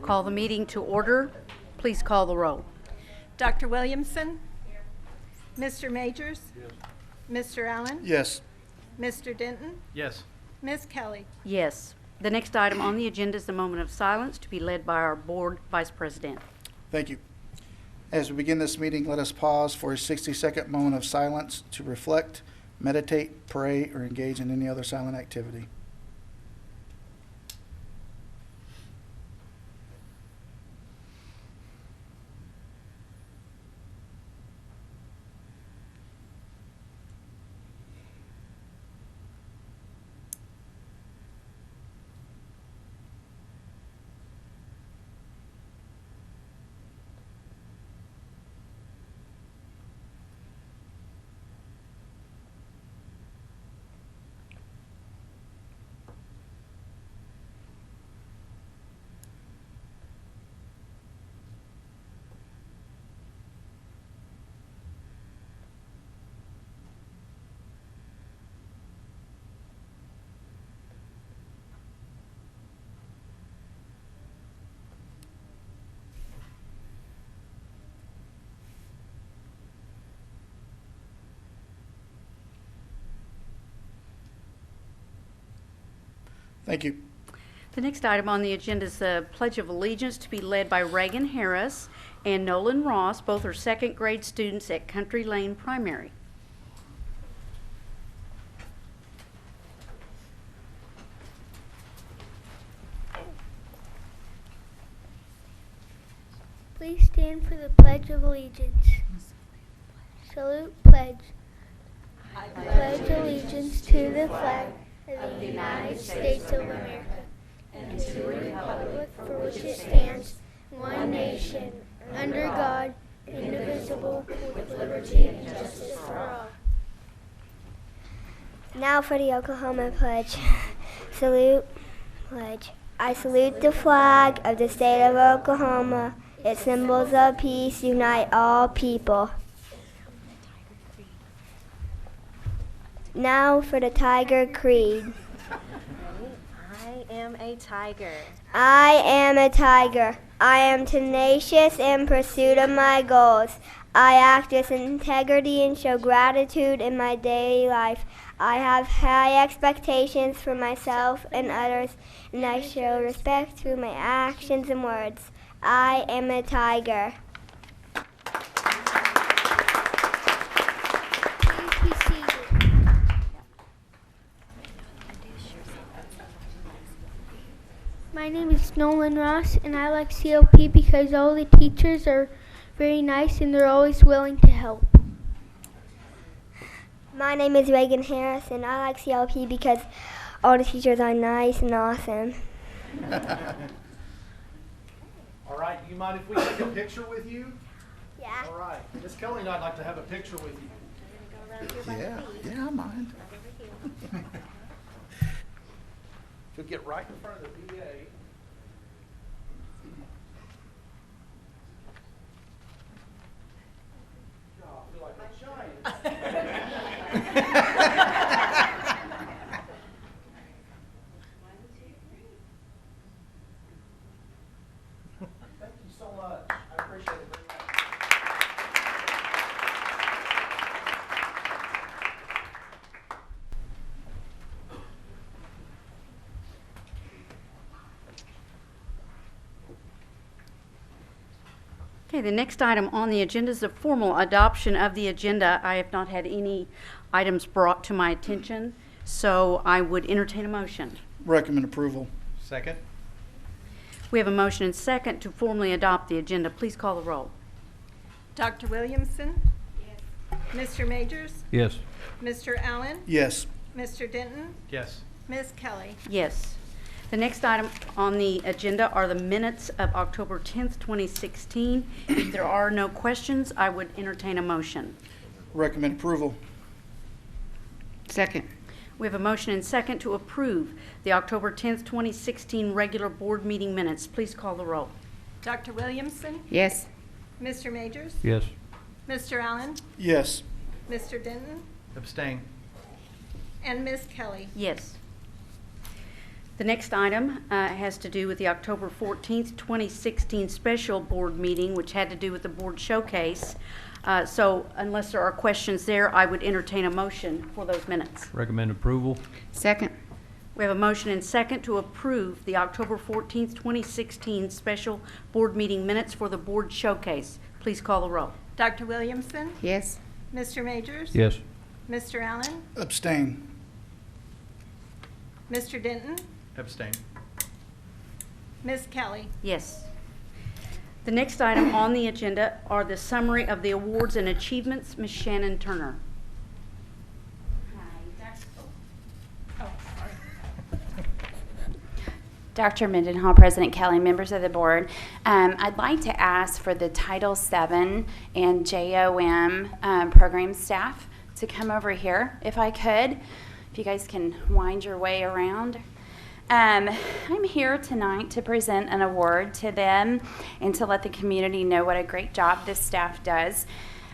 Call the meeting to order. Please call the roll. Dr. Williamson? Mr. Majors? Mr. Allen? Yes. Mr. Denton? Yes. Ms. Kelly? Yes. The next item on the agenda is the moment of silence to be led by our board vice president. Thank you. As we begin this meeting, let us pause for a 60-second moment of silence to reflect, meditate, pray, or engage in any other silent activity. Thank you. The next item on the agenda is the Pledge of Allegiance to be led by Reagan Harris and Nolan Ross. Both are second grade students at Country Lane Primary. Please stand for the Pledge of Allegiance. Salute, pledge. I pledge allegiance to the flag of the United States of America and to the republic for which it stands, one nation, under God, indivisible, with liberty and justice for all. Now for the Oklahoma pledge. Salute, pledge. I salute the flag of the state of Oklahoma. Its symbols of peace unite all people. Now for the Tiger Creed. I am a tiger. I am a tiger. I am tenacious in pursuit of my goals. I act with integrity and show gratitude in my daily life. I have high expectations for myself and others, and I show respect through my actions and words. I am a tiger. Please be seated. My name is Nolan Ross, and I like CLP because all the teachers are very nice and they're always willing to help. My name is Reagan Harris, and I like CLP because all the teachers are nice and awesome. All right, do you mind if we take a picture with you? Yeah. All right. Miss Kelly and I'd like to have a picture with you. Yeah, I mind. You'll get right in front of the VA. Oh, I feel like a giant. Thank you so much. I appreciate it very much. Okay, the next item on the agenda is the formal adoption of the agenda. I have not had any items brought to my attention, so I would entertain a motion. Recommend approval. Second? We have a motion and second to formally adopt the agenda. Please call the roll. Dr. Williamson? Yes. Mr. Majors? Yes. Mr. Allen? Yes. Mr. Denton? Yes. Ms. Kelly? Yes. The next item on the agenda are the minutes of October 10th, 2016. If there are no questions, I would entertain a motion. Recommend approval. Second. We have a motion and second to approve the October 10th, 2016 regular board meeting minutes. Please call the roll. Dr. Williamson? Yes. Mr. Majors? Yes. Mr. Allen? Yes. Mr. Denton? Abstain. And Ms. Kelly? Yes. The next item has to do with the October 14th, 2016 special board meeting, which had to do with the board showcase. So unless there are questions there, I would entertain a motion for those minutes. Recommend approval. Second. We have a motion and second to approve the October 14th, 2016 special board meeting minutes for the board showcase. Please call the roll. Dr. Williamson, Yes. Mr. Majors, Yes. Mr. Allen, Abstain. Mr. Denton, Abstain. Ms. Kelly. Yes. The next item on the agenda are the summary of the awards and achievements. Ms. Shannon Turner. Dr. Mendenhall, President Kelly, members of the board, I'd like to ask for the Title VII and JOM program staff to come over here, if I could. If you guys can wind your way around. I'm here tonight to present an award to them and to let the community know what a great job this staff does.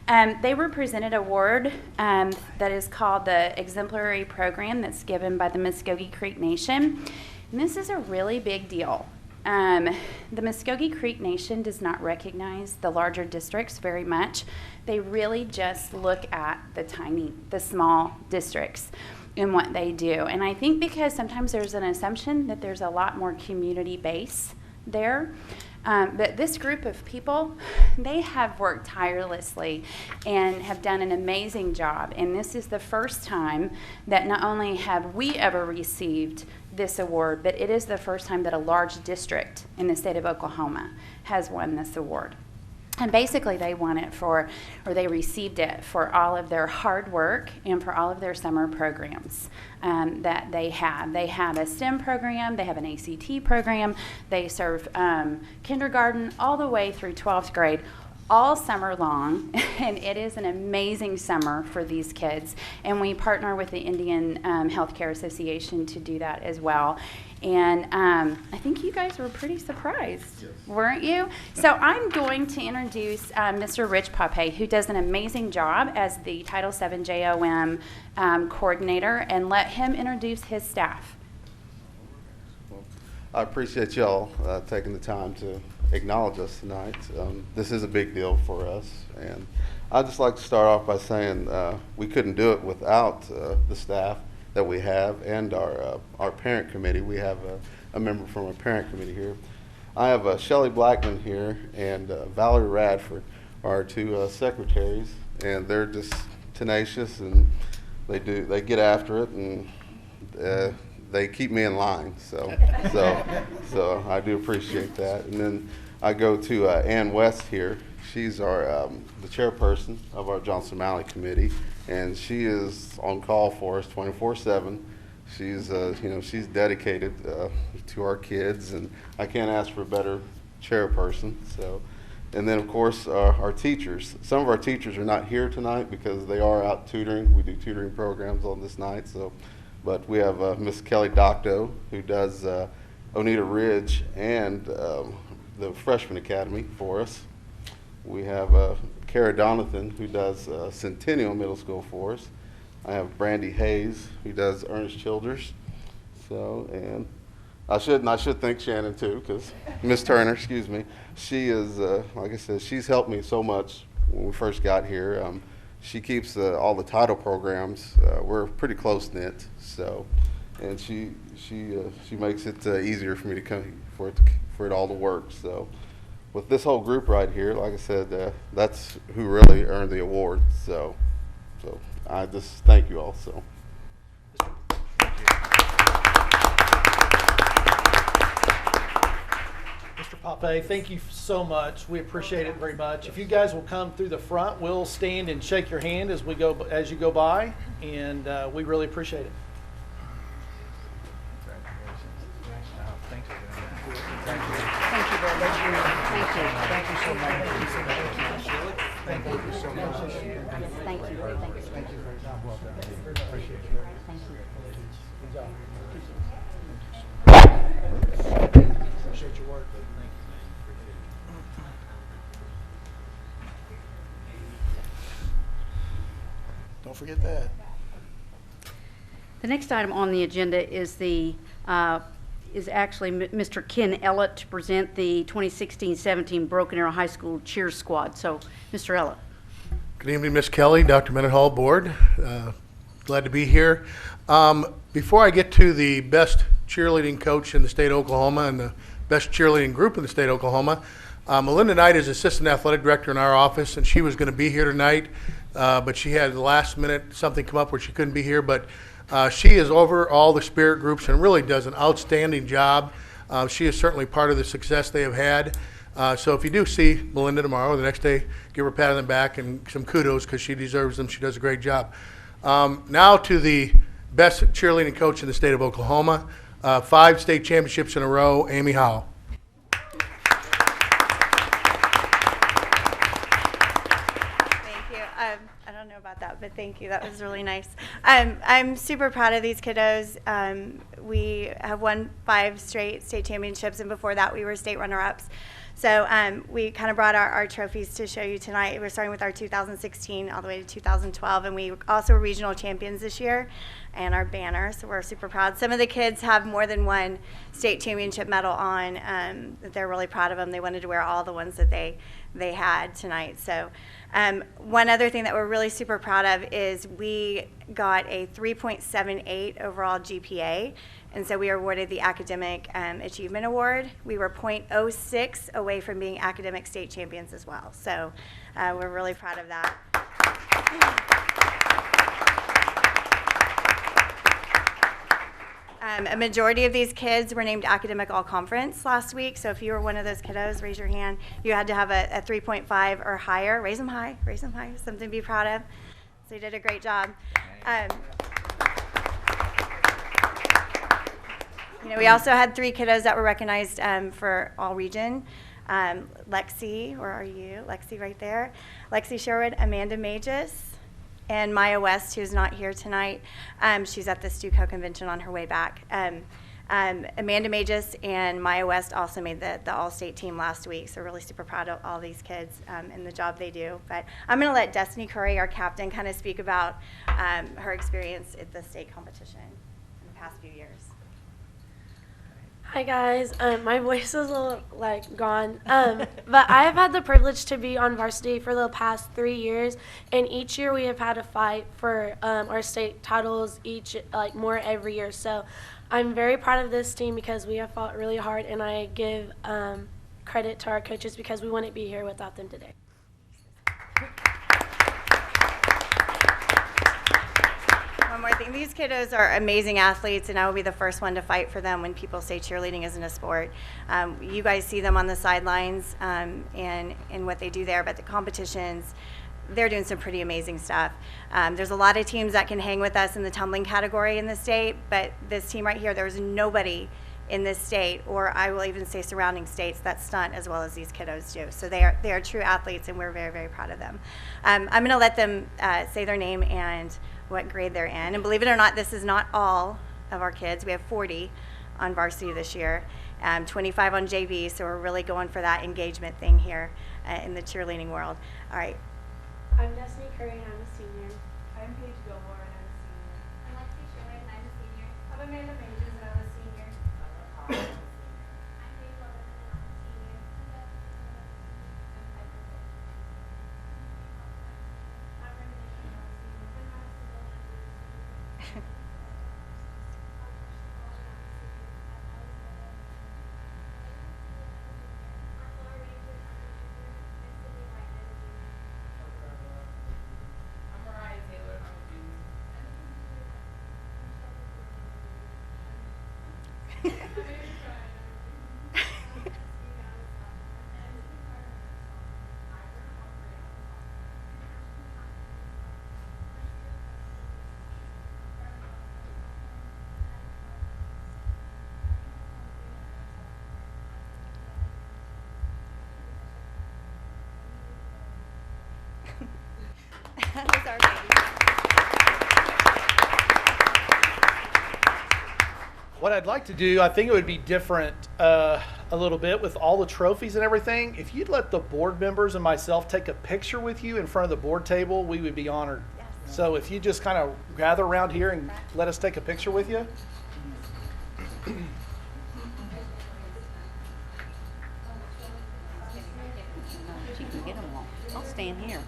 They were presented an award that is called the Exemplary Program that's given by the Muskogee Creek Nation. And this is a really big deal. The Muskogee Creek Nation does not recognize the larger districts very much. They really just look at the small districts and what they do. And I think because sometimes there's an assumption that there's a lot more community base there. But this group of people, they have worked tirelessly and have done an amazing job. And this is the first time that not only have we ever received this award, but it is the first time that a large district in the state of Oklahoma has won this award. And basically they won it they received it for all of their hard work and for all of their summer programs that they have. They have a STEM program, they have an ACT program, they serve kindergarten all the way through 12th grade, all summer long, and it is an amazing summer for these kids. And we partner with the Indian Healthcare Association to do that as well. And I think you guys were pretty surprised, weren't you? So I'm going to introduce Mr. Rich Pape, who does an amazing job as the Title VII JOM coordinator, and let him introduce his staff. I appreciate y'all taking the time to acknowledge us tonight. This is a big deal for us, and I'd just like to start off by saying we couldn't do it without the staff that we have and our parent committee. We have a member from our parent committee here. I have Shelley Blackman here and Valerie Radford, our two secretaries, and they're just tenacious, and they get after it, and they keep me in line. So I do appreciate that. And then I go to Ann West here. She's our the chairperson of our Johnson Valley Committee, and she is on call for us 24/7. She's she's dedicated to our kids, and I can't ask for a better chairperson. So, and then of course our teachers. Some of our teachers are not here tonight because they are out tutoring. We do tutoring programs on this night. So, but we have Miss Kelly Docto, who does Oneida Ridge and the Freshman Academy for us. We have Kara Donathan, who does Centennial Middle School for us. I have Brandy Hayes, who does Ernest Childers. So, and I should thank Shannon too, because Miss Turner, excuse me, she is like I said, she's helped me so much when we first got here. She keeps all the title programs. We're pretty close knit, so, and she makes it easier for me to come for it all to work. So, with this whole group right here, like I said, that's who really earned the award. So I just thank you all. So. Mr. Pape, thank you so much. We appreciate it very much. If you guys will come through the front, we'll stand and shake your hand as you go by, and we really appreciate it. Thank you very much. Thank you. Thank you so much. Thank you. so much. Thank you. Thank you very much. Appreciate it. Thank you. Appreciate your work. Don't forget that. The next item on the agenda is the is actually Mr. Ken Ellett to present the 2016-17 Broken Arrow High School Cheer Squad. So, Mr. Ellett. Good evening, Ms. Kelly, Dr. Mendenhall, Board. Glad to be here. Before I get to the best cheerleading coach in the state of Oklahoma and the best cheerleading group in the state of Oklahoma, Melinda Knight is Assistant Athletic Director in our office, and she was going to be here tonight, but she had the last minute something come up where she couldn't be here. But she is over all the spirit groups and really does an outstanding job. She is certainly part of the success they have had. So if you do see Melinda tomorrow or the next day, give her a pat on the back and some kudos because she deserves them. She does a great job. Now to the best cheerleading coach in the state of Oklahoma, 5 state championships in a row, Amy Howe. Thank you. I don't know about that, but thank you. That was really nice. I'm super proud of these kiddos. We have won 5 straight state championships, and before that, we were state runner-ups. So we kind of brought our trophies to show you tonight. We're starting with our 2016 all the way to 2012, and we also were regional champions this year, and our banner, so we're super proud. Some of the kids have more than one state championship medal on. They're really proud of them. They wanted to wear all the ones that they had tonight. So one other thing that we're really super proud of is we got a 3.78 overall GPA, and so we were awarded the Academic Achievement Award. We were .06 away from being academic state champions as well. So we're really proud of that. A majority of these kids were named Academic All-Conference last week, so if you were one of those kiddos, raise your hand. You had to have a 3.5 or higher. Raise them high, something to be proud of. So you did a great job. We also had 3 kiddos that were recognized for all region. Lexi, where are you? Lexi right there. Lexi Sherwood, Amanda Magis, and Maya West, who's not here tonight. She's at the Stuco Convention on her way back. Amanda Magis and Maya West also made the all-state team last week, so really super proud of all these kids and the job they do. But I'm going to let Destiny Curry, our captain, kind of speak about her experience at the state competition in the past few years. Hi guys, my voice is a little gone, but I've had the privilege to be on varsity for the past 3 years, and each year we have had a fight for our state titles, more every year. So I'm very proud of this team because we have fought really hard, and I give credit to our coaches because we wouldn't be here without them today. One more thing. These kiddos are amazing athletes, and I will be the first one to fight for them when people say cheerleading isn't a sport. You guys see them on the sidelines and what they do there, but the competitions, they're doing some pretty amazing stuff. There's a lot of teams that can hang with us in the tumbling category in the state, but this team right here, there's nobody in this state, or I will even say surrounding states, that stunt as well as these kiddos do. So they are true athletes, and we're very, very proud of them. I'm going to let them say their name and what grade they're in. And believe it or not, this is not all of our kids. We have 40 on varsity this year, 25 on JV, so we're really going for that engagement thing here in the cheerleading world. All right. I'm Destiny Curry, and I'm a senior. I'm Paige Gilmore, and I'm a senior. I'm Lexi Sherwood, and I'm a senior. I'm Amanda Mages, and I'm a senior. I'm Paige Lovett, and I'm a senior. I'm Brenda Nation, and I'm a senior. I'm Mariah Taylor, and I'm a junior. That was our baby. What I'd like to do, I think it would be different a little bit with all the trophies and everything. If you'd let the board members and myself take a picture with you in front of the board table, we would be honored. Yes. So if you just kind of gather around here and let us take a picture with you. stand here.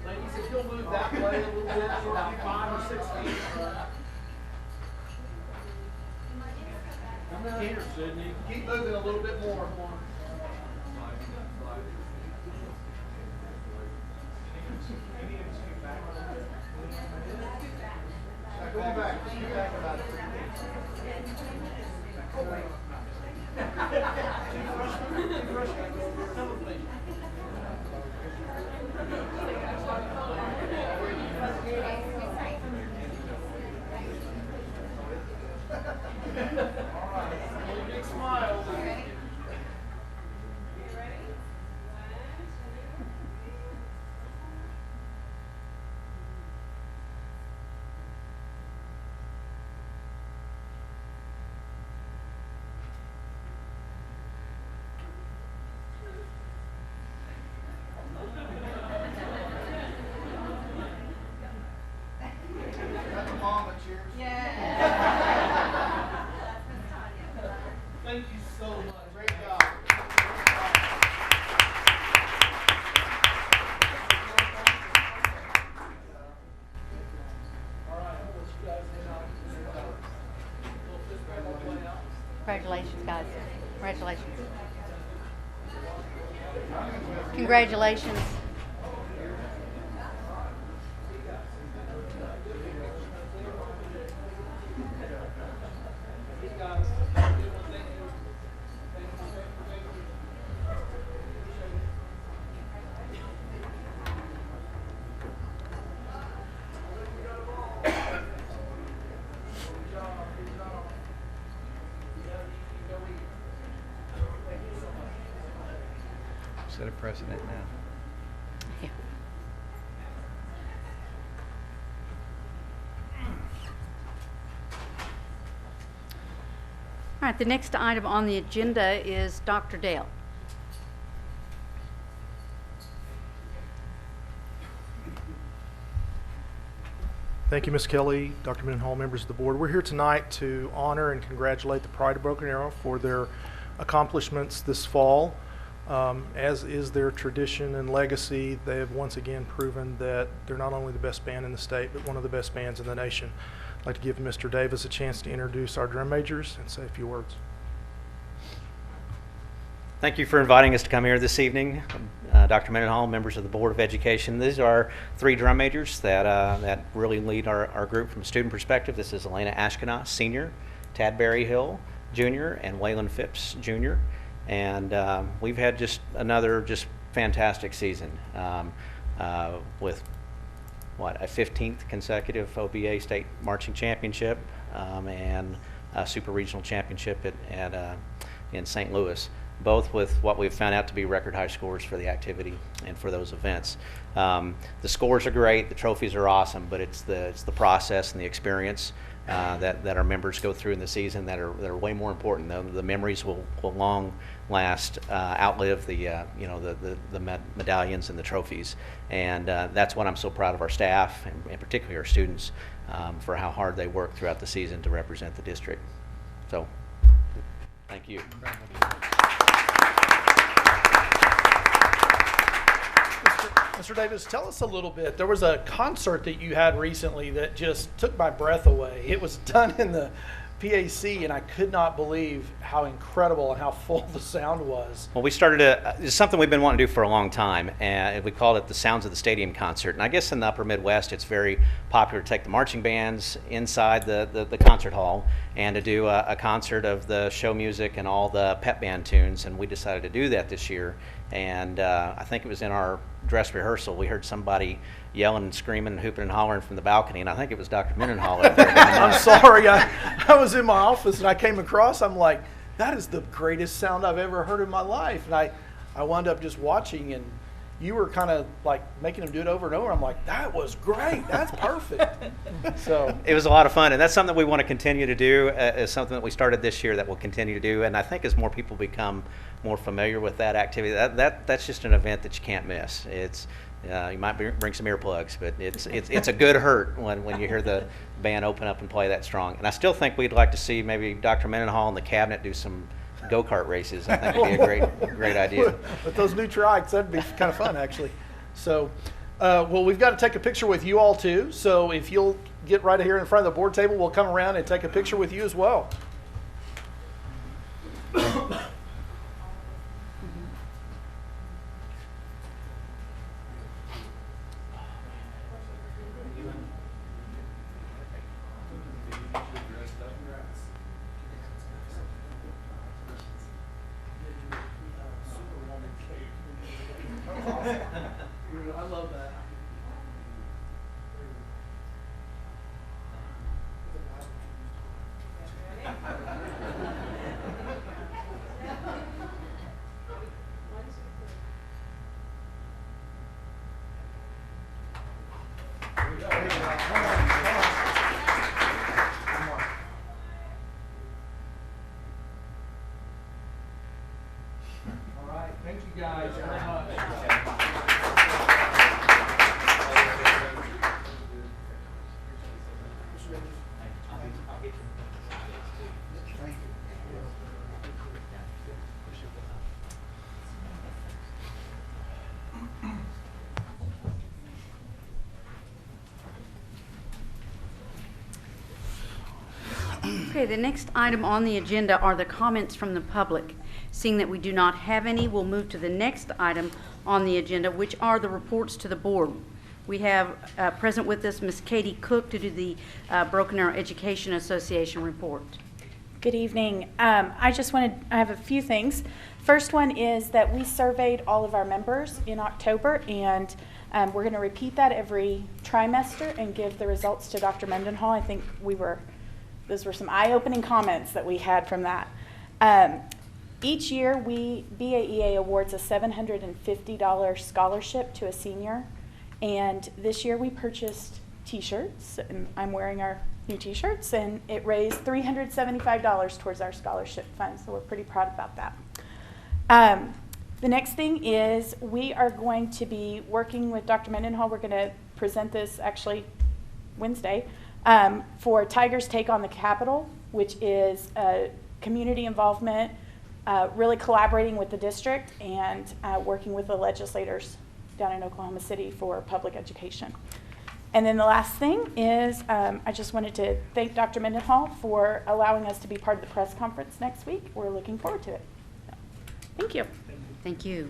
Ladies, if you'll move that way a little bit, about 5 or 6 feet. Here, Sydney. Keep moving a little bit more. Go back. Go back about 3 Big smiles. Thank you so much. Great job. All right, I'll let you guys head out. Little fist bump on the way out. Congratulations, guys. Congratulations. Congratulations. Set a precedent now. Yeah. All right, the next item on the agenda is Dr. Dale. Thank you, Ms. Kelly, Dr. Mendenhall, members of the board. We're here tonight to honor and congratulate the Pride of Broken Arrow for their accomplishments this fall. As is their tradition and legacy, they have once again proven that they're not only the best band in the state, but one of the best bands in the nation. I'd like to give Mr. Davis a chance to introduce our drum majors and say a few words. Thank you for inviting us to come here this evening. Dr. Mendenhall, members of the Board of Education. These are 3 drum majors that really lead our group from a student perspective. This is Elena Ashkenaz, senior, Tad Berryhill, junior, and Waylon Phipps, junior. And we've had just another fantastic season with a 15th consecutive OBA state marching championship and a super regional championship in St. Louis, both with what we've found out to be record high scores for the activity and for those events. The scores are great, the trophies are awesome, but it's the process and the experience that our members go through in the season that are way more important. The memories will long last, outlive the medallions and the trophies, and that's what I'm so proud of our staff and particularly our students for how hard they work throughout the season to represent the district. So, thank you. Mr. Davis, tell us a little bit. There was a concert that you had recently that just took my breath away. It was done in the PAC, and I could not believe how incredible and how full the sound was. Well, we started it's something we've been wanting to do for a long time, and we called it the Sounds of the Stadium concert. And I guess in the upper Midwest, it's very popular to take the marching bands inside the concert hall and to do a concert of the show music and all the pep band tunes. And we decided to do that this year. And I think it was in our dress rehearsal, we heard somebody yelling and screaming and hooping and hollering from the balcony, and I think it was Dr. Mendenhall up there. I'm sorry, I was in my office and I came across, I'm like, that is the greatest sound I've ever heard in my life. And I wound up just watching, and you were kind of like making them do it over and over. I'm like, that was great, that's perfect. So it was a lot of fun, and that's something we want to continue to do. Is something that we started this year that we'll continue to do, and I think as more people become more familiar with that activity, that's just an event that you can't miss. It's You might bring some earplugs, but it's a good hurt when you hear the band open up and play that strong. And I still think we'd like to see maybe Dr. Mendenhall and the cabinet do some go-kart races. I think it'd be a great idea. With those new trikes, that'd be kind of fun, actually. So, well, we've got to take a picture with you all too. So if you'll get right here in front of the board table, we'll come around and take a picture with you as well. I love that. All right, thank you guys very much. Okay, the next item on the agenda are the comments from the public. Seeing that we do not have any, we'll move to the next item on the agenda, which are the reports to the board. We have present with us Ms. Katie Cook to do the Broken Arrow Education Association report. Good evening. I have a few things. First one is that we surveyed all of our members in October, and we're going to repeat that every trimester and give the results to Dr. Mendenhall. I think those were some eye-opening comments that we had from that. Each year, BAEA awards a $750 scholarship to a senior, and this year we purchased t-shirts, and I'm wearing our new t-shirts, and it raised $375 towards our scholarship fund, so we're pretty proud about that. The next thing is we are going to be working with Dr. Mendenhall. We're going to present this actually Wednesday for Tigers Take on the Capitol, which is community involvement, really collaborating with the district and working with the legislators down in Oklahoma City for public education. And then the last thing is I just wanted to thank Dr. Mendenhall for allowing us to be part of the press conference next week. We're looking forward to it. Thank you. Thank you.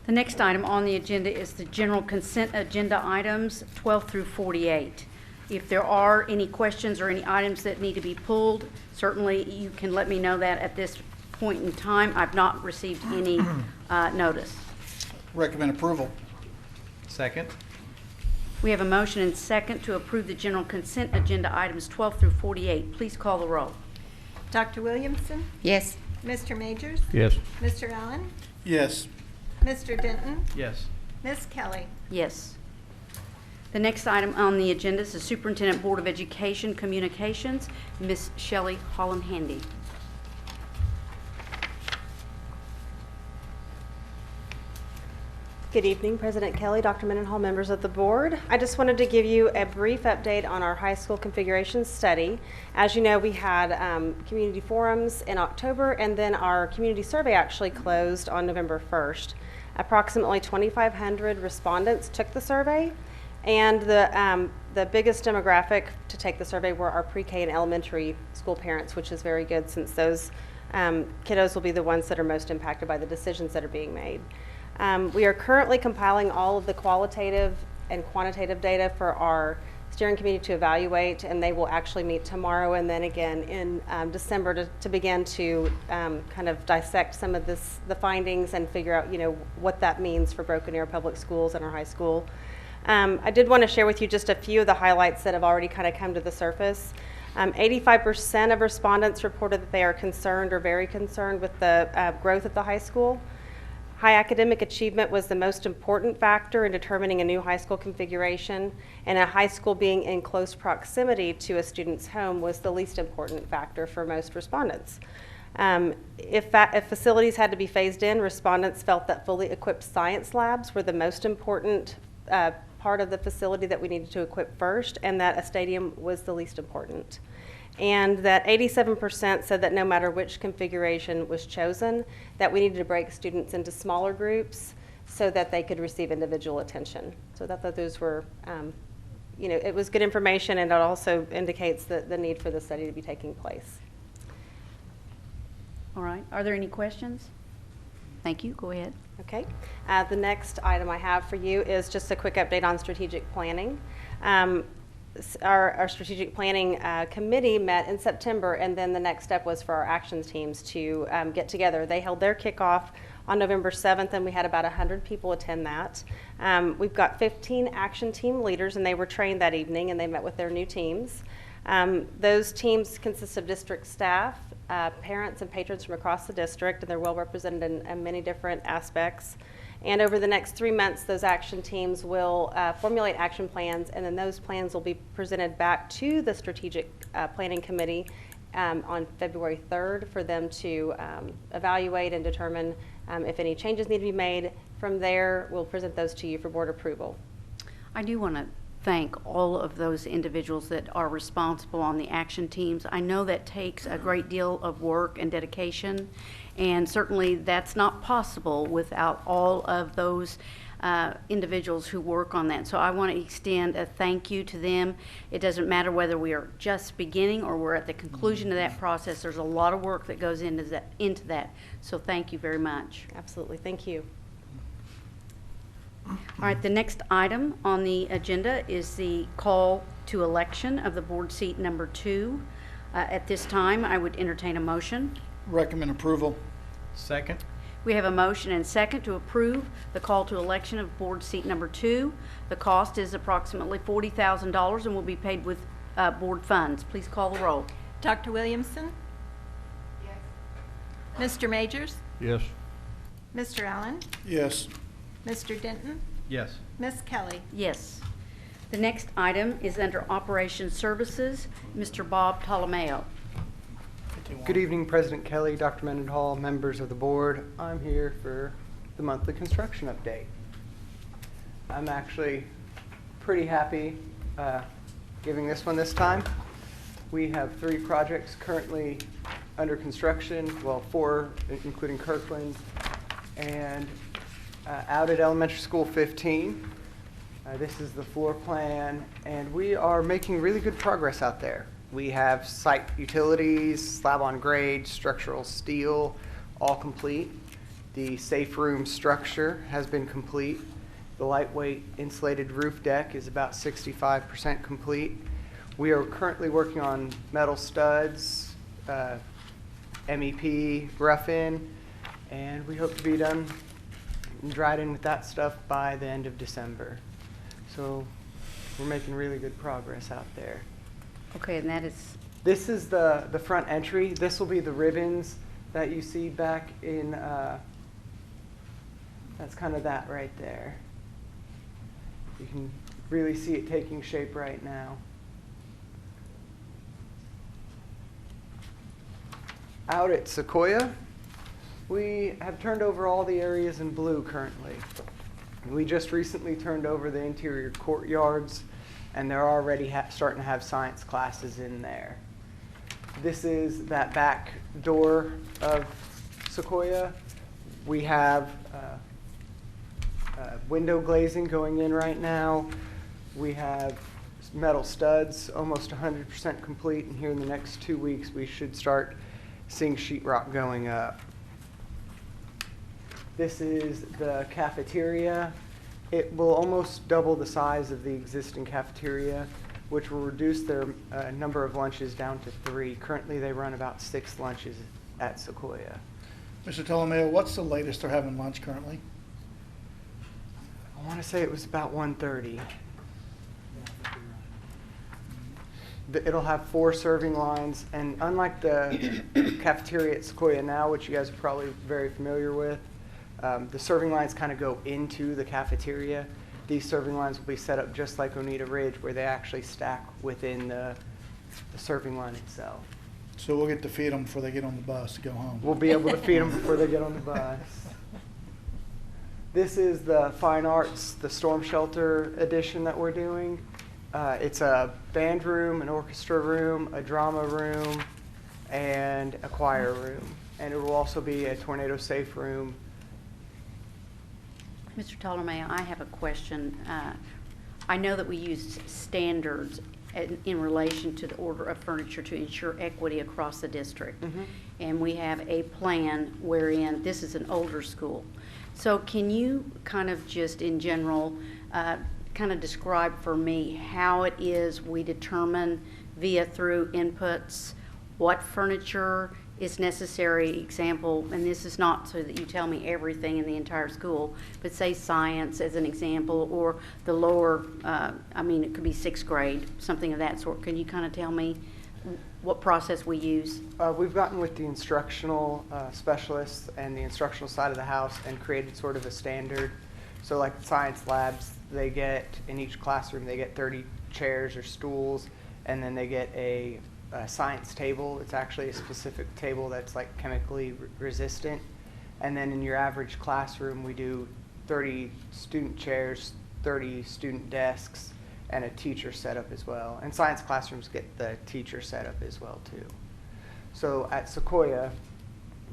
The next item on the agenda is the general consent agenda items 12 through 48. If there are any questions or any items that need to be pulled, certainly you can let me know that at this point in time. I've not received any notice. Recommend approval. Second. We have a motion and second to approve the general consent agenda items 12 through 48. Please call the roll. Dr. Williamson? Yes. Mr. Majors? Yes. Mr. Allen? Yes. Mr. Denton? Yes. Ms. Kelly? Yes. The next item on the agenda is the Superintendent Board of Education Communications, Ms. Shelley Holland-Handy. Good evening, President Kelly, Dr. Mendenhall, members of the board. I just wanted to give you a brief update on our high school configuration study. As you know, we had community forums in October, and then our community survey actually closed on November 1st. Approximately 2,500 respondents took the survey, and the biggest demographic to take the survey were our pre-K and elementary school parents, which is very good since those kiddos will be the ones that are most impacted by the decisions that are being made. We are currently compiling all of the qualitative and quantitative data for our steering committee to evaluate, and they will actually meet tomorrow and then again in December to begin to kind of dissect some of the findings and figure out, what that means for Broken Arrow Public Schools and our high school. I did want to share with you just a few of the highlights that have already kind of come to the surface. 85% of respondents reported that they are concerned or very concerned with the growth of the high school. High academic achievement was the most important factor in determining a new high school configuration, and a high school being in close proximity to a student's home was the least important factor for most respondents. If facilities had to be phased in, respondents felt that fully equipped science labs were the most important part of the facility that we needed to equip first, and that a stadium was the least important. And that 87% said that no matter which configuration was chosen, that we needed to break students into smaller groups so that they could receive individual attention. So I thought those were, it was good information, and it also indicates the need for the study to be taking place. All right. Are there any questions? Thank you. Go ahead. Okay. The next item I have for you is just a quick update on strategic planning. Our strategic planning committee met in September, and then the next step was for our actions teams to get together. They held their kickoff on November 7th, and we had about 100 people attend that. We've got 15 action team leaders, and they were trained that evening, and they met with their new teams. Those teams consist of district staff, parents and patrons from across the district, and they're well represented in many different aspects. And over the next 3 months, those action teams will formulate action plans, and then those plans will be presented back to the Strategic Planning Committee on February 3rd for them to evaluate and determine if any changes need to be made. From there, we'll present those to you for board approval. I do want to thank all of those individuals that are responsible on the action teams. I know that takes a great deal of work and dedication, and certainly that's not possible without all of those individuals who work on that. So I want to extend a thank you to them. It doesn't matter whether we are just beginning or we're at the conclusion of that process. There's a lot of work that goes into that. So thank you very much. Absolutely. Thank you. All right, the next item on the agenda is the call to election of the board seat number 2. At this time, I would entertain a motion. Recommend approval. Second. We have a motion and second to approve the call to election of board seat number 2. The cost is approximately $40,000 and will be paid with board funds. Please call the roll. Dr. Williamson? Yes. Mr. Majors? Yes. Mr. Allen? Yes. Mr. Denton? Yes. Ms. Kelly? Yes. The next item is under Operations Services, Mr. Bob Ptolomeo. Good evening, President Kelly, Dr. Mendenhall, members of the board. I'm here for the monthly construction update. I'm actually pretty happy giving this one this time. We have 3 projects currently under construction, well, 4 including Kirkland, and out at Elementary School 15. This is the floor plan, and we are making really good progress out there. We have site utilities, slab on grade, structural steel, all complete. The safe room structure has been complete. The lightweight insulated roof deck is about 65% complete. We are currently working on metal studs, MEP, rough-in, and we hope to be done and dried in with that stuff by the end of December. So we're making really good progress out there. Okay, and that is? This is the front entry. This will be the ribbons that you see back in, that's kind of that right there. You can really see it taking shape right now. Out at Sequoia, we have turned over all the areas in blue currently. We just recently turned over the interior courtyards, and they're already starting to have science classes in there. This is that back door of Sequoia. We have window glazing going in right now. We have metal studs, almost 100% complete, and here in the next 2 weeks we should start seeing sheetrock going up. This is the cafeteria. It will almost double the size of the existing cafeteria, which will reduce their number of lunches down to 3. Currently, they run about 6 lunches at Sequoia. Mr. Ptolomeo, what's the latest they're having lunch currently? I want to say it was about 1:30. It'll have 4 serving lines, and unlike the cafeteria at Sequoia now, which you guys are probably very familiar with, the serving lines kind of go into the cafeteria. These serving lines will be set up just like Oneida Ridge, where they actually stack within the serving line itself. So we'll get to feed them before they get on the bus to go home. We'll be able to feed them before they get on the bus. This is the Fine Arts, the Storm Shelter edition that we're doing. It's a band room, an orchestra room, a drama room, and a choir room. And it will also be a tornado-safe room. Mr. Ptolemy, I have a question. I know that we use standards in relation to the order of furniture to ensure equity across the district. And we have a plan wherein this is an older school. So can you kind of just in general kind of describe for me how it is we determine through inputs what furniture is necessary? Example, and this is not so that you tell me everything in the entire school, but say science as an example, or the lower, I mean, it could be 6th grade, something of that sort. Can you kind of tell me what process we use? We've gotten with the instructional specialists and the instructional side of the house and created sort of a standard. So like science labs, they get, in each classroom, they get 30 chairs or stools, and then they get a science table. It's actually a specific table that's like chemically resistant. And then in your average classroom, we do 30 student chairs, 30 student desks, and a teacher setup as well. And science classrooms get the teacher setup as well too. So at Sequoia,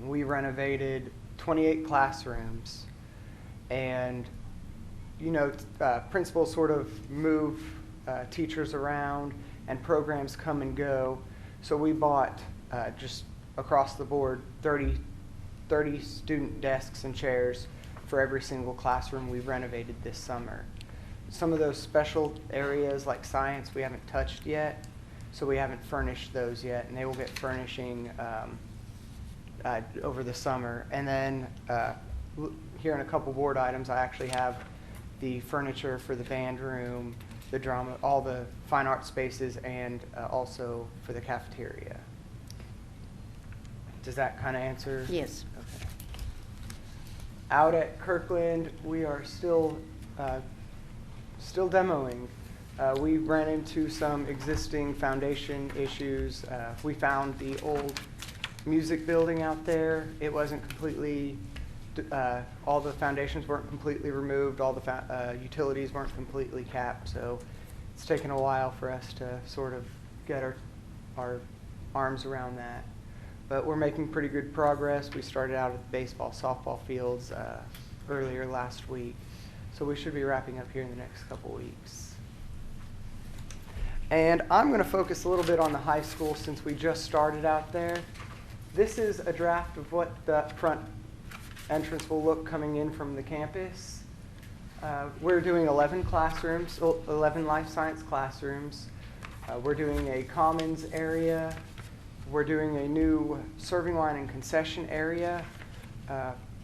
we renovated 28 classrooms, and you know, principals sort of move teachers around and programs come and go. So we bought just across the board 30 student desks and chairs for every single classroom we renovated this summer. Some of those special areas like science we haven't touched yet, so we haven't furnished those yet, and they will get furnishing over the summer. And then here in a couple board items, I actually have the furniture for the band room, the drama, all the fine art spaces, and also for the cafeteria. Does that kind of answer? Yes. Okay. Out at Kirkland, we are still demoing. We ran into some existing foundation issues. We found the old music building out there. It wasn't completely, all the foundations weren't completely removed, all the utilities weren't completely capped, so it's taken a while for us to sort of get our arms around that. But we're making pretty good progress. We started out at the baseball, softball fields earlier last week, so we should be wrapping up here in the next couple weeks. And I'm going to focus a little bit on the high school since we just started out there. This is a draft of what the front entrance will look coming in from the campus. We're doing 11 classrooms, 11 life science classrooms. We're doing a commons area. We're doing a new serving line and concession area.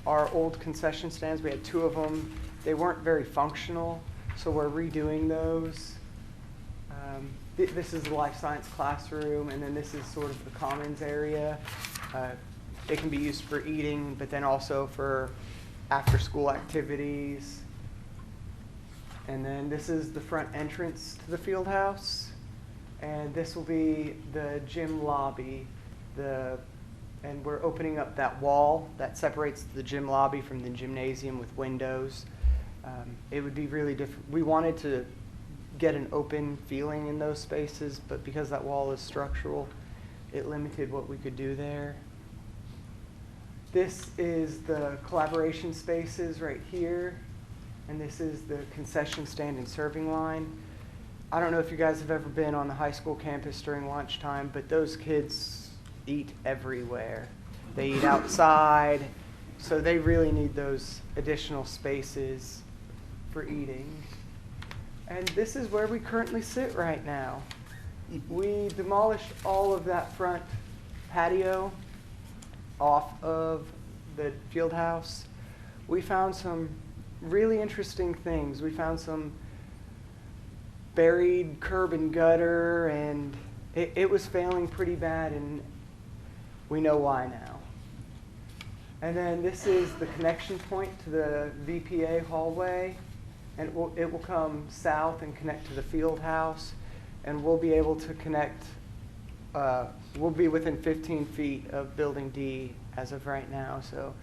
Our old concession stands, we had 2 of them. They weren't very functional, so we're redoing those. This is the life science classroom, and then this is sort of the commons area. It can be used for eating, but then also for after-school activities. And then this is the front entrance to the field house. And this will be the gym lobby. And we're opening up that wall that separates the gym lobby from the gymnasium with windows. It would be really different. We wanted to get an open feeling in those spaces, but because that wall is structural, it limited what we could do there. This is the collaboration spaces right here, and this is the concession stand and serving line. I don't know if you guys have ever been on the high school campus during lunchtime, but those kids eat everywhere. They eat outside, so they really need those additional spaces for eating. And this is where we currently sit right now. We demolished all of that front patio off of the field house. We found some really interesting things. We found some buried curb and gutter, and it was failing pretty bad, and we know why now. And then this is the connection point to the VPA hallway, and it will come south and connect to the field house, and we'll be able to connect we'll be within 15 feet of Building D as of right now, so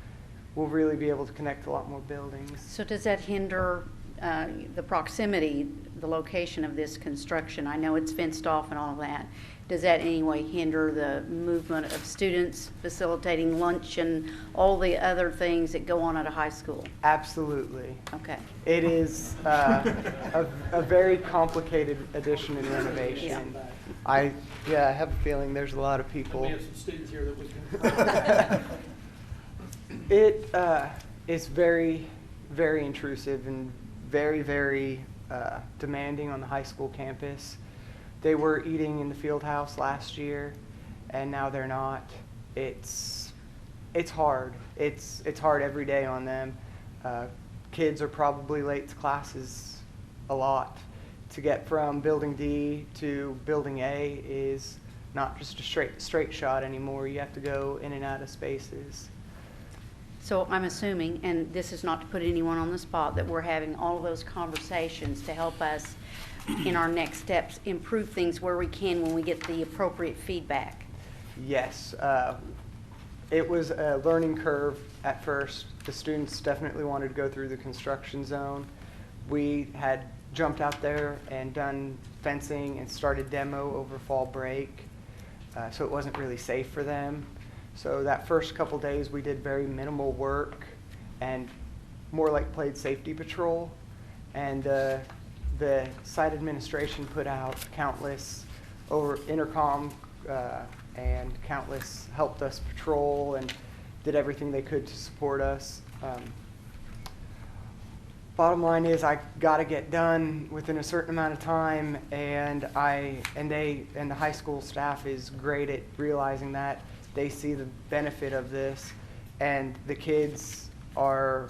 we'll really be able to connect a lot more buildings. So does that hinder the proximity, the location of this construction? I know it's fenced off and all of that. Does that in any way hinder the movement of students, facilitating lunch and all the other things that go on at a high school? Absolutely. Okay. It is a very complicated addition and renovation. I have a feeling there's a lot of people. We have some students here that we can. It is very, very intrusive and very, very demanding on the high school campus. They were eating in the field house last year, and now they're not. It's hard. It's hard every day on them. Kids are probably late to classes a lot. To get from Building D to Building A is not just a straight shot anymore. You have to go in and out of spaces. So I'm assuming, and this is not to put anyone on the spot, that we're having all of those conversations to help us in our next steps improve things where we can when we get the appropriate feedback. Yes. It was a learning curve at first. The students definitely wanted to go through the construction zone. We had jumped out there and done fencing and started demo over fall break, so it wasn't really safe for them. So that first couple days we did very minimal work and more like played safety patrol. And the site administration put out countless over intercom and countless helped us patrol and did everything they could to support us. Bottom line is I got to get done within a certain amount of time, and the high school staff is great at realizing that. They see the benefit of this, and the kids are,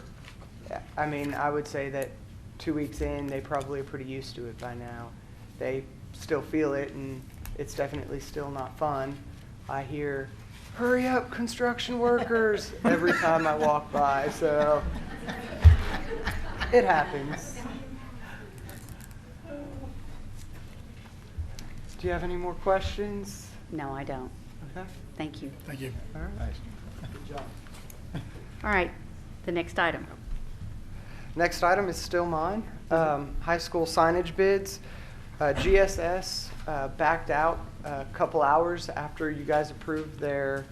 I mean, I would say that 2 weeks in, they probably are pretty used to it by now. They still feel it, and it's definitely still not fun. I hear, "Hurry up, construction workers," every time I walk by, so it happens. Do you have any more questions? No, I don't. Okay. Thank you. Thank you. All right. Good job. All right, the next item. Next item is still mine. High school signage bids. GSS backed out a couple hours after you guys approved their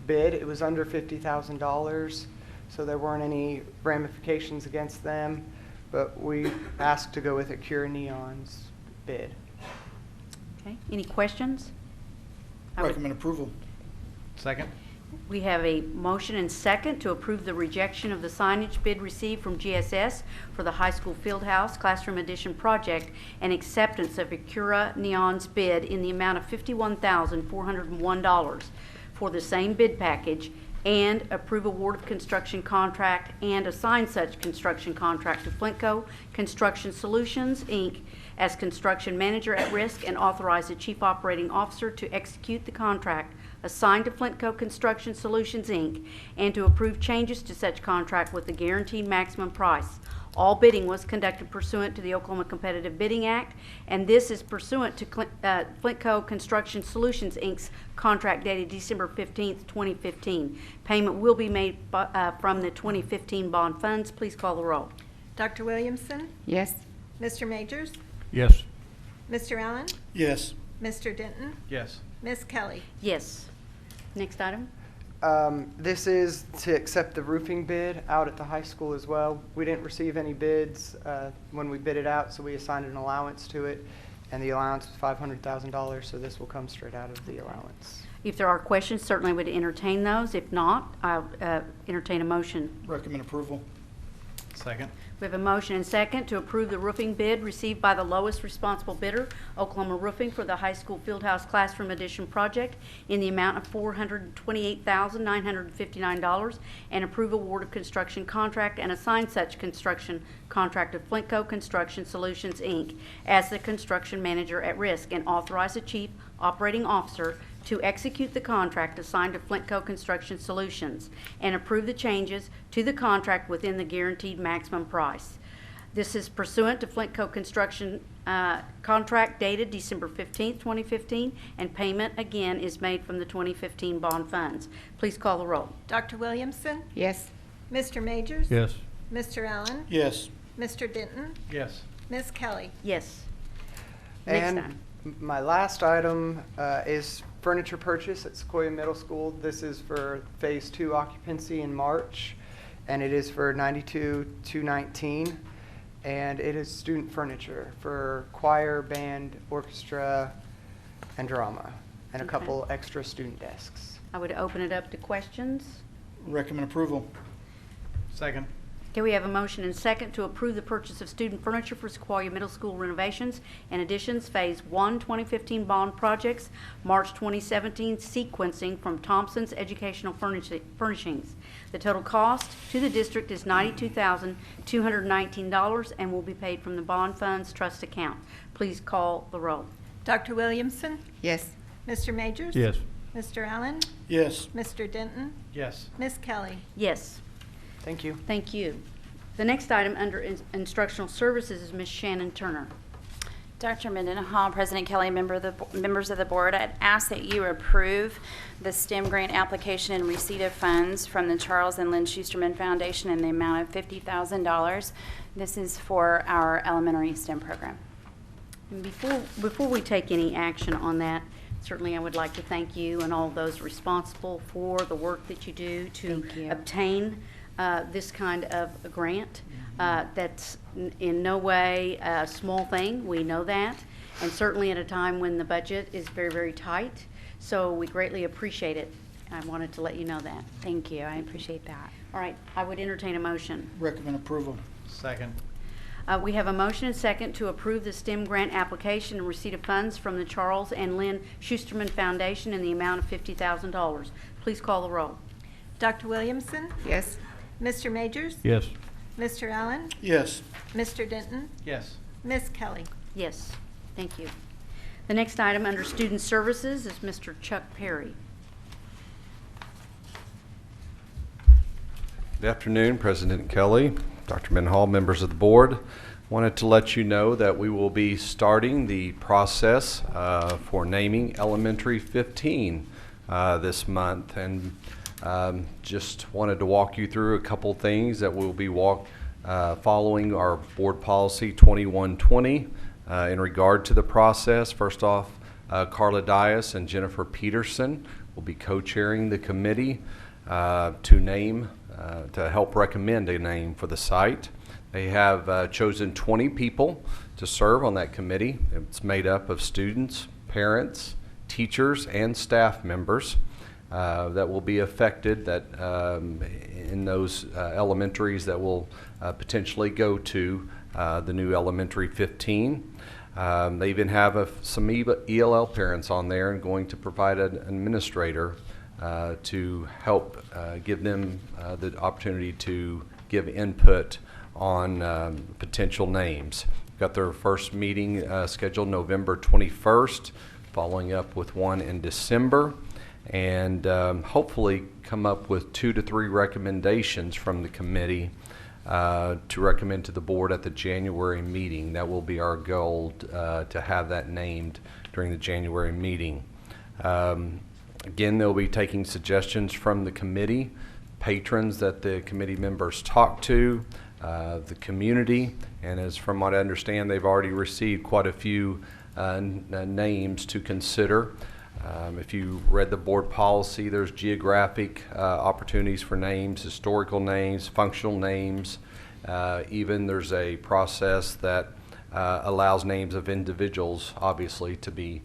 bid. It was under $50,000, so there weren't any ramifications against them, but we asked to go with Acura Neon's bid. Okay, any questions? Recommend approval. Second. We have a motion and second to approve the rejection of the signage bid received from GSS for the high school field house classroom addition project and acceptance of Acura Neon's bid in the amount of $51,401 for the same bid package, and approve award of construction contract and assign such construction contract to Flintco Construction Solutions, Inc. as construction manager at risk, and authorize the chief operating officer to execute the contract assigned to Flintco Construction Solutions, Inc., and to approve changes to such contract with the guaranteed maximum price. All bidding was conducted pursuant to the Oklahoma Competitive Bidding Act, and this is pursuant to Flintco Construction Solutions, Inc.'s contract dated December 15th, 2015. Payment will be made from the 2015 bond funds. Please call the roll. Dr. Williamson? Yes. Mr. Majors? Yes. Mr. Allen? Yes. Mr. Denton? Yes. Ms. Kelly? Yes. Next item. This is to accept the roofing bid out at the high school as well. We didn't receive any bids when we bid it out, so we assigned an allowance to it, and the allowance was $500,000, so this will come straight out of the allowance. If there are questions, certainly would entertain those. If not, I'll entertain a motion. Recommend approval. Second. We have a motion and second to approve the roofing bid received by the lowest responsible bidder, Oklahoma Roofing, for the high school fieldhouse classroom addition project in the amount of $428,959, and approve award of construction contract and assign such construction contract to Flintco Construction Solutions, Inc. as the construction manager at risk, and authorize the chief operating officer to execute the contract assigned to Flintco Construction Solutions and approve the changes to the contract within the guaranteed maximum price. This is pursuant to Flintco Construction contract dated December 15th, 2015, and payment again is made from the 2015 bond funds. Please call the roll. Dr. Williamson? Yes. Mr. Majors? Yes. Mr. Allen? Yes. Mr. Denton? Yes. Ms. Kelly? Yes. Next And item. my last item is furniture purchase at Sequoia Middle School. This is for Phase 2 occupancy in March, and it is for $92,219, and it is student furniture for choir, band, orchestra, and drama, and a Okay. couple extra student desks. I would open it up to questions. Recommend approval. Second. Okay, we have a motion and second to approve the purchase of student furniture for Sequoia Middle School renovations and additions, Phase 1, 2015 bond projects, March 2017 sequencing from Thompson's Educational Furnishings. The total cost to the district is $92,219 and will be paid from the bond funds trust account. Please call the roll. Dr. Williamson? Yes. Mr. Majors? Yes. Mr. Allen? Yes. Mr. Denton? Yes. Ms. Kelly? Yes. Thank you. Thank you. The next item under instructional services is Ms. Shannon Turner. Dr. Mendenhall, President Kelly, members of the board, I'd ask that you approve the STEM grant application and receipt of funds from the Charles and Lynn Schusterman Foundation in the amount of $50,000. This is for our elementary STEM program. And before we take any action on that, certainly I would like to thank you and all those responsible for the work that you do to Thank you. obtain this kind of a grant. That's in no way a small thing, we know that, and certainly at a time when the budget is very, very tight. So we greatly appreciate it. I wanted to let you know that. Thank you. I appreciate that. All right, I would entertain a motion. Recommend approval. Second. We have a motion and second to approve the STEM grant application and receipt of funds from the Charles and Lynn Schusterman Foundation in the amount of $50,000. Please call the roll. Dr. Williamson? Yes. Mr. Majors? Yes. Mr. Allen? Yes. Mr. Denton? Yes. Ms. Kelly? Yes, thank you. The next item under Student Services is Mr. Chuck Perry. Good afternoon, President Kelly, Dr. Mendenhall, members of the board. Wanted to let you know that we will be starting the process for naming Elementary 15 this month, and just wanted to walk you through a couple things that we'll be following our board policy 2120 in regard to the process. First off, Carla Dias and Jennifer Peterson will be co-chairing the committee to help recommend a name for the site. They have chosen 20 people to serve on that committee. It's made up of students, parents, teachers, and staff members that will be affected in those elementaries that will potentially go to the new Elementary 15. They even have some ELL parents on there and going to provide an administrator to help give them the opportunity to give input on potential names. Got their first meeting scheduled November 21st, following up with one in December, and hopefully come up with 2 to 3 recommendations from the committee to recommend to the board at the January meeting. That will be our goal, to have that named during the January meeting. Again, they'll be taking suggestions from the committee, patrons that the committee members talk to, the community, and as from what I understand, they've already received quite a few names to consider. If you read the board policy, there's geographic opportunities for names, historical names, functional names. Even there's a process that allows names of individuals, obviously, to be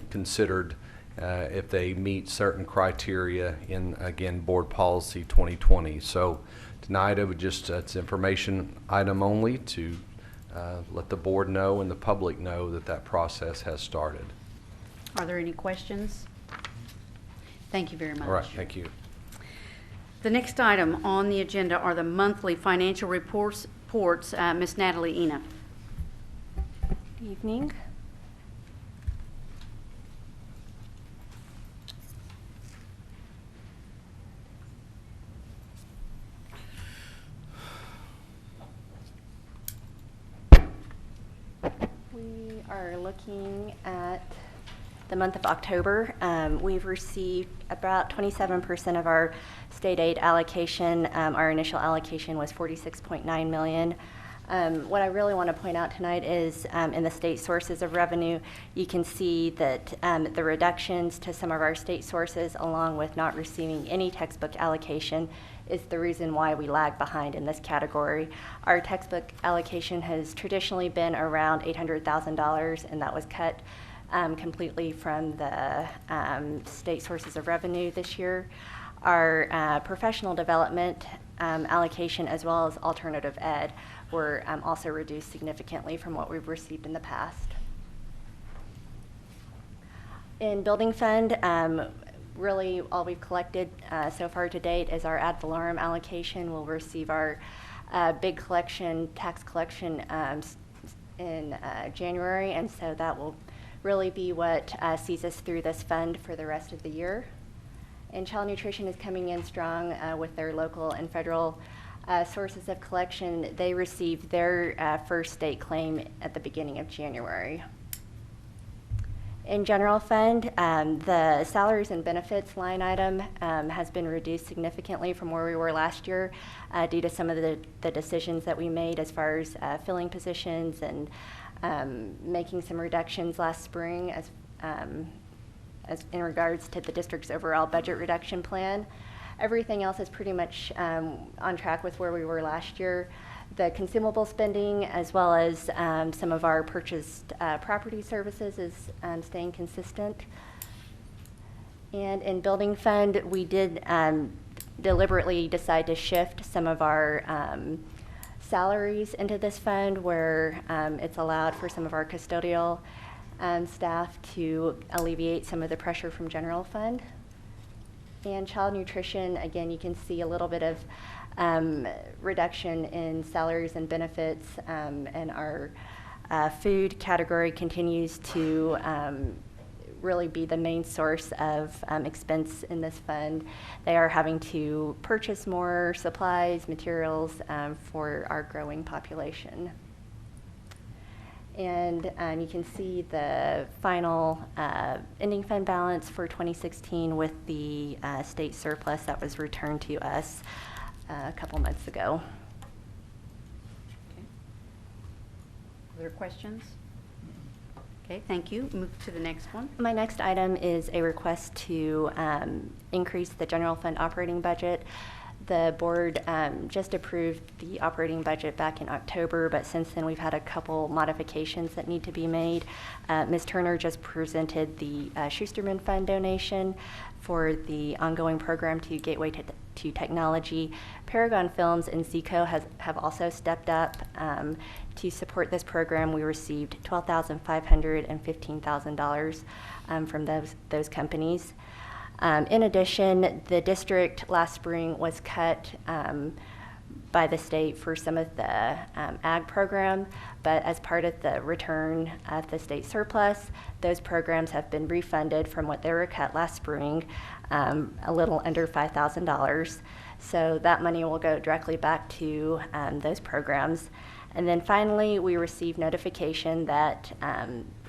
considered if they meet certain criteria in, again, board policy 2020. So tonight it would just, it's information item only to let the board know and the public know that that process has started. Are there any questions? Thank you very much. All right, thank you. The next item on the agenda are the monthly financial reports. Ms. Natalie Ena. Good evening. We are looking at the month of October. We've received about 27% of our state aid allocation. Our initial allocation was $46.9 million. What I really want to point out tonight is in the state sources of revenue, you can see that the reductions to some of our state sources, along with not receiving any textbook allocation, is the reason why we lag behind in this category. Our textbook allocation has traditionally been around $800,000, and that was cut completely from the state sources of revenue this year. Our professional development allocation, as well as alternative ed, were also reduced significantly from what we've received in the past. In building fund, really all we've collected so far to date is our ad valorem allocation. We'll receive our big collection, tax collection in January, and so that will really be what sees us through this fund for the rest of the year. And child nutrition is coming in strong with their local and federal sources of collection. They received their first state claim at the beginning of January. In general fund, the salaries and benefits line item has been reduced significantly from where we were last year due to some of the decisions that we made as far as filling positions and making some reductions last spring as in regards to the district's overall budget reduction plan. Everything else is pretty much on track with where we were last year. The consumable spending, as well as some of our purchased property services, is staying consistent. And in building fund, we did deliberately decide to shift some of our salaries into this fund, where it's allowed for some of our custodial staff to alleviate some of the pressure from general fund. And child nutrition, again, you can see a little bit of reduction in salaries and benefits, and our food category continues to really be the main source of expense in this fund. They are having to purchase more supplies, materials for our growing population. And you can see the final ending fund balance for 2016 with the state surplus that was returned to us a couple months ago. Okay. Other questions? Okay, thank you. Move to the next one. My next item is a request to increase the general fund operating budget. The board just approved the operating budget back in October, but since then we've had a couple modifications that need to be made. Ms. Turner just presented the Schusterman Fund donation for the ongoing program to Gateway to Technology. Paragon Films and Zico have also stepped up to support this program. We received $12,500 and $15,000 from those companies. In addition, the district last spring was cut by the state for some of the ag program, but as part of the return of the state surplus, those programs have been refunded from what they were cut last spring, a little under $5,000. So that money will go directly back to those programs. And then finally, we received notification that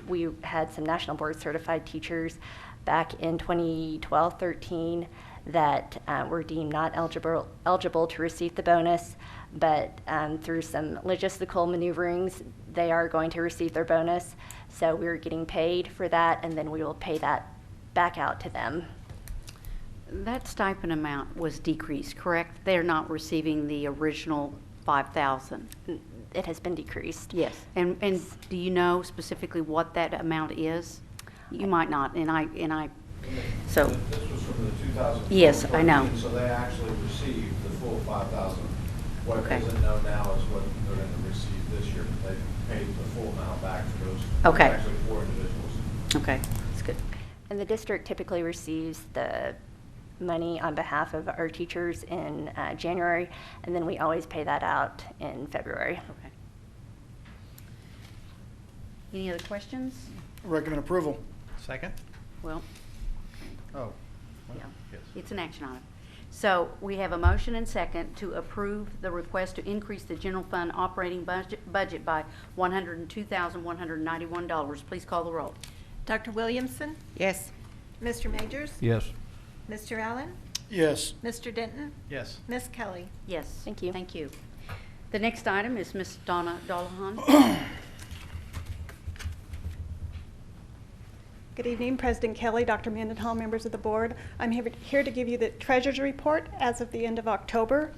we had some national board certified teachers back in 2012-13 that were deemed not eligible to receive the bonus, but through some logistical maneuverings, they are going to receive their bonus. So we're getting paid for that, and then we will pay that back out to them. That stipend amount was decreased, correct? They're not receiving the original $5,000. It has been decreased. Yes. And do you know specifically what that amount is? You might not, and I. So. This was from the 2014. Yes, I know. So they actually received the full 5,000. What Okay. isn't known now is what they're going to receive this year. They paid the full amount back to those. Okay. Actually, 4 individuals. Okay, that's good. And the district typically receives the money on behalf of our teachers in January, and then we always pay that out in February. Okay. Any other questions? Recommend approval. Second? Well, Oh. yeah, Yes. it's an action item. So we have a motion and second to approve the request to increase the general fund operating budget by $102,191. Please call the roll. Dr. Williamson? Yes. Mr. Majors? Yes. Mr. Allen? Yes. Mr. Denton? Yes. Ms. Kelly? Yes. Thank you. Thank you. The next item is Ms. Donna Dollahan. Good evening, President Kelly, Dr. Mendenhall, members of the board. I'm here to give you the treasurer's report as of the end of October.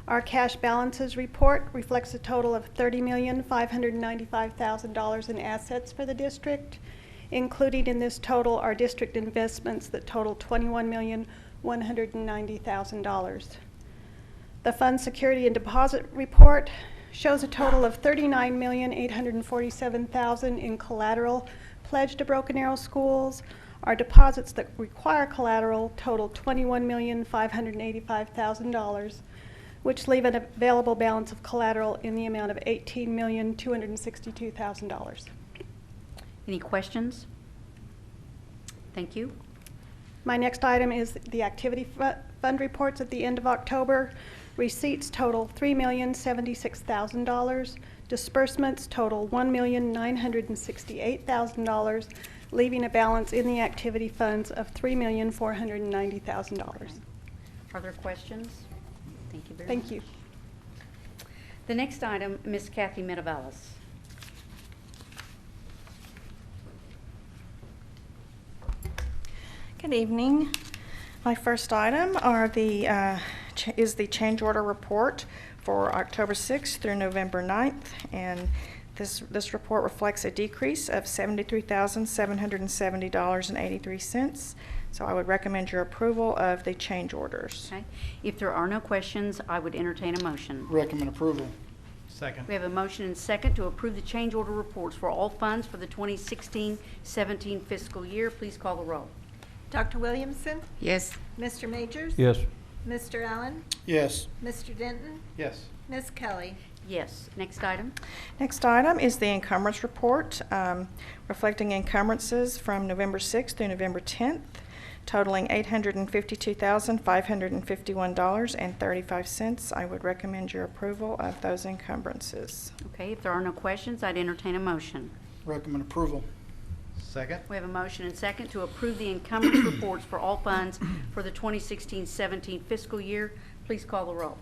Our cash balances report reflects a total of $30,595,000 in assets for the district. Included in this total are district investments that total $21,190,000. The fund security and deposit report shows a total of $39,847,000 in collateral pledged to Broken Arrow schools. Our deposits that require collateral total $21,585,000, which leave an available balance of collateral in the amount of $18,262,000. Any questions? Thank you. My next item is the activity fund reports at the end of October. Receipts total $3,076,000. Disbursements total $1,968,000, leaving a balance in the activity funds of $3,490,000. Are there questions? Thank you very much. Thank you. The next item, Ms. Kathy Metavallis. Good evening. My first item are is the change order report for October 6th through November 9th, and this report reflects a decrease of $73,770.83. So I would recommend your approval of the change orders. Okay. If there are no questions, I would entertain a motion. Recommend approval. Second. We have a motion and second to approve the change order reports for all funds for the 2016-17 fiscal year. Please call the roll. Dr. Williamson? Yes. Mr. Majors? Yes. Mr. Allen? Yes. Mr. Denton? Yes. Ms. Kelly? Yes. Next item. Next item is the encumbrance report, reflecting encumbrances from November 6th through November 10th, totaling $852,551.35. I would recommend your approval of those encumbrances. Okay. If there are no questions, I'd entertain a motion. Recommend approval. Second. We have a motion and second to approve the encumbrance reports for all funds for the 2016-17 fiscal year. Please call the roll.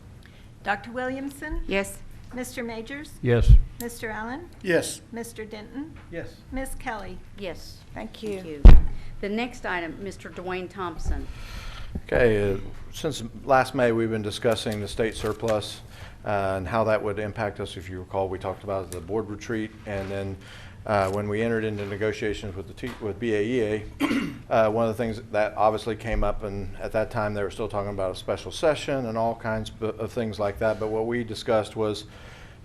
Dr. Williamson? Yes. Mr. Majors? Yes. Mr. Allen? Yes. Mr. Denton? Yes. Ms. Kelly? Yes. Thank you. Thank you. The next item, Mr. Dwayne Thompson. Okay, since last May, we've been discussing the state surplus and how that would impact us. If you recall, we talked about it at the board retreat, and then when we entered into negotiations with BAEA, one of the things that obviously came up, and at that time they were still talking about a special session and all kinds of things like that. But what we discussed was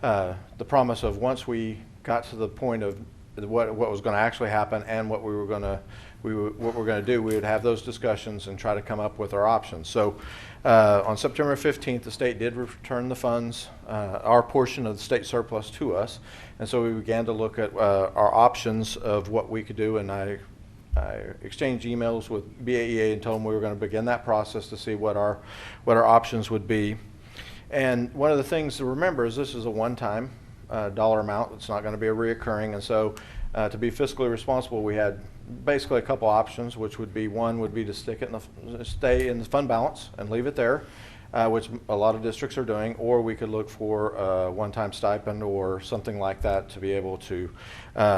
the promise of once we got to the point of what was going to actually happen and what we're going to do, we would have those discussions and try to come up with our options. So on September 15th, the state did return the funds, our portion of the state surplus to us, and so we began to look at our options of what we could do, and I exchanged emails with BAEA and told them we were going to begin that process to see what our options would be. And one of the things to remember is this is a one-time dollar amount. It's not going to be a reoccurring, and so to be fiscally responsible, we had basically a couple options, which would be one would be to stay in the fund balance and leave it there, which a lot of districts are doing, or we could look for a one-time stipend or something like that to be able to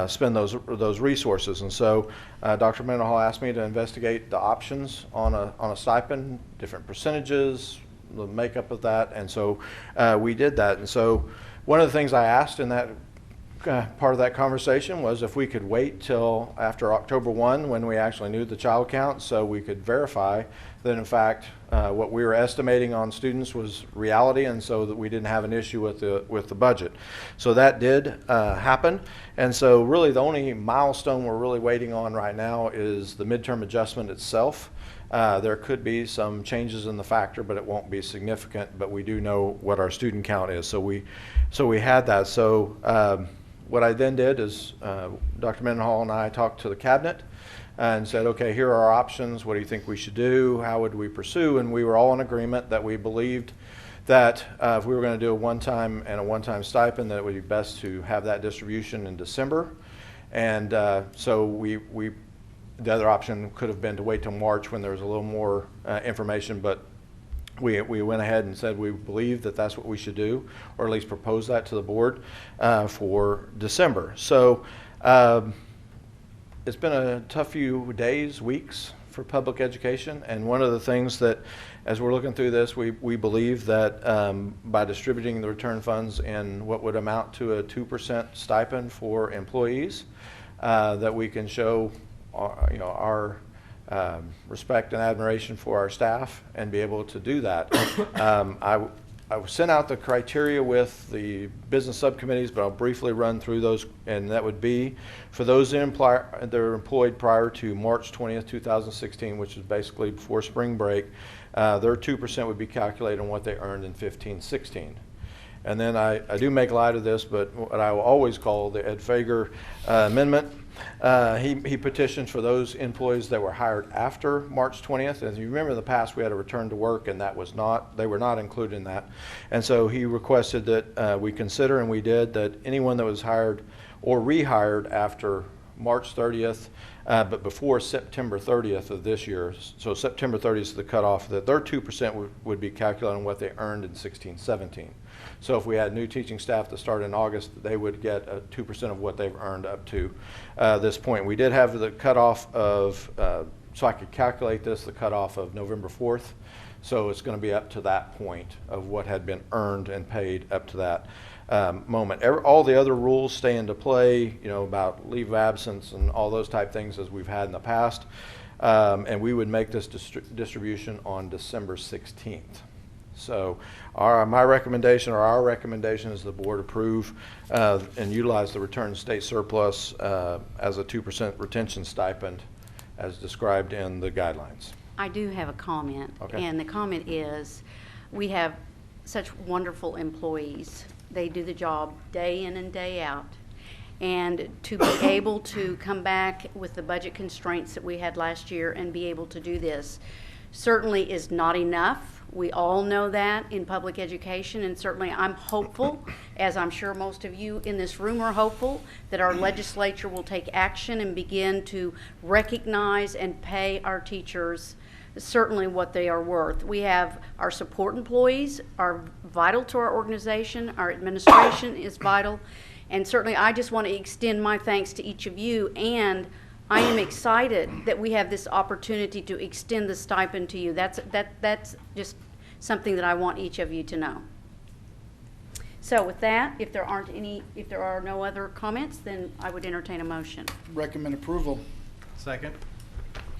spend those resources. And so Dr. Mendenhall asked me to investigate the options on a stipend, different percentages, the makeup of that, and so we did that. And so one of the things I asked in that part of that conversation was if we could wait till after October 1 when we actually knew the child count, so we could verify that in fact what we were estimating on students was reality, and so that we didn't have an issue with the budget. So that did happen, and so really the only milestone we're really waiting on right now is the midterm adjustment itself. There could be some changes in the factor, but it won't be significant, but we do know what our student count is. So we had that. So what I then did is Dr. Mendenhall and I talked to the cabinet and said, okay, here are our options. What do you think we should do? How would we pursue? And we were all in agreement that we believed that if we were going to do a one-time stipend, that it would be best to have that distribution in December. And so the other option could have been to wait till March when there was a little more information, but we went ahead and said we believe that that's what we should do, or at least propose that to the board for December. So it's been a tough few days, weeks for public education, and one of the things that, as we're looking through this, we believe that by distributing the return funds in what would amount to a 2% stipend for employees, that we can show our respect and admiration for our staff and be able to do that. I sent out the criteria with the business subcommittees, but I'll briefly run through those, and that would be for those that are employed prior to March 20th, 2016, which is basically before spring break. Their 2% would be calculated on what they earned in 15-16. And then I do make light of this, but what I will always call the Ed Fager amendment. He petitioned for those employees that were hired after March 20th. As you remember in the past, we had a return to work, and they were not included in that. And so he requested that we consider, and we did, that anyone that was hired or rehired after March 30th, but before September 30th of this year, so September 30th is the cutoff, that their 2% would be calculated on what they earned in 16-17. So if we had new teaching staff that started in August, they would get 2% of what they've earned up to this point. We did have the cutoff of, so I could calculate this, the cutoff of November 4th. So it's going to be up to that point of what had been earned and paid up to that moment. All the other rules stay into play, about leave of absence and all those type things as we've had in the past. And we would make this distribution on December 16th. So my recommendation, or our recommendation, is the board approve and utilize the return state surplus as a 2% retention stipend as described in the guidelines. I do have a comment, and the comment is we have such wonderful employees. They do the job day in and day out. And to be able to come back with the budget constraints that we had last year and be able to do this certainly is not enough. We all know that in public education, and certainly I'm hopeful, as I'm sure most of you in this room are hopeful, that our legislature will take action and begin to recognize and pay our teachers certainly what they are worth. We have our support employees are vital to our organization. Our administration is vital. And certainly I just want to extend my thanks to each of you, and I am excited that we have this opportunity to extend the stipend to you. That's just something that I want each of you to know. So with that, if there are no other comments, then I would entertain a motion. Recommend approval. Second.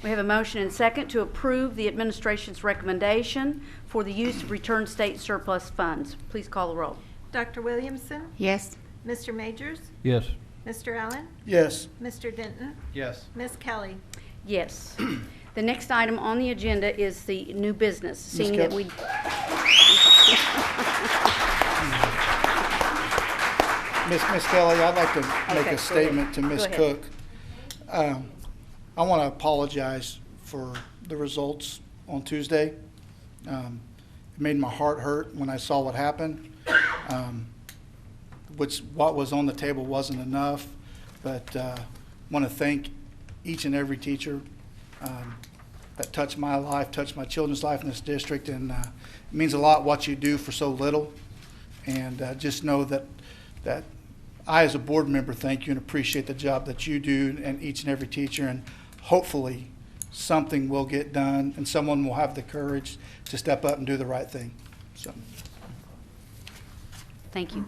We have a motion and second to approve the administration's recommendation for the use of returned state surplus funds. Please call the roll. Dr. Williamson? Yes. Mr. Majors? Yes. Mr. Allen? Yes. Mr. Denton? Yes. Ms. Kelly? Yes. The next item on the agenda is the new business. Seeing that we Miss Kelly, I'd like to make a statement to Miss Cook. I want to apologize for the results on Tuesday. It made my heart hurt when I saw what happened. What was on the table wasn't enough, but want to thank each and every teacher that touched my life, touched my children's life in this district, and it means a lot what you do for so little. And just know that I, as a board member, thank you and appreciate the job that you do, and each and every teacher, and hopefully something will get done and someone will have the courage to step up and do the right thing. So, thank you.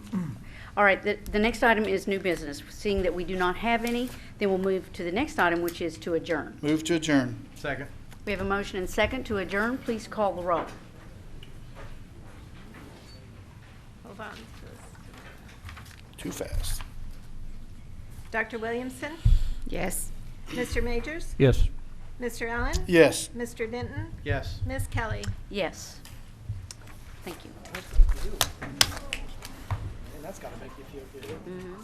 All right, the next item is new business. Seeing that we do not have any, then we'll move to the next item, which is to adjourn. Move to adjourn. Second. We have a motion and second to adjourn. Please call the roll. Hold on. Too fast. Dr. Williamson? Yes. Mr. Majors? Yes. Mr. Allen? Yes. Mr. Denton? Yes. Ms. Kelly? Yes. Thank you. And that's got to make you feel good. Mm-hmm.